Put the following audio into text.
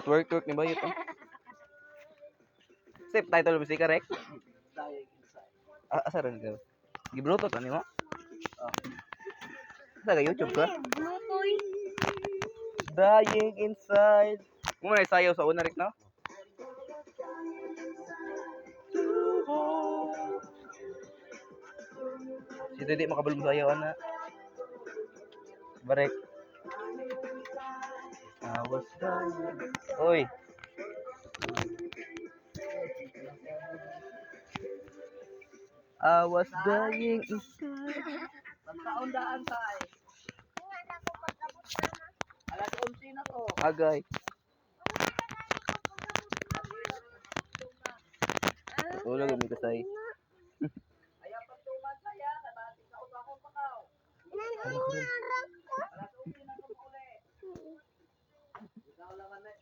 Twerk ni ba ito? Sip title mo si Karek? Asa rin ka? Giblutot ani mo? Sa YouTube ka? Blutoy. Dying inside. Mo na sayaw sa una rik no? Si Dede makabulong sayaw ana. Barek. Awas dying. Oy. I was dying inside. Pagkaundaan tay. Alas 11 na to. Agay. Tulog kami kasay. Ayaw pagtuman saya. Kanati sa utahon pa ka. Ano ko rin? Alas 11 na to uli. Ikaw laman na.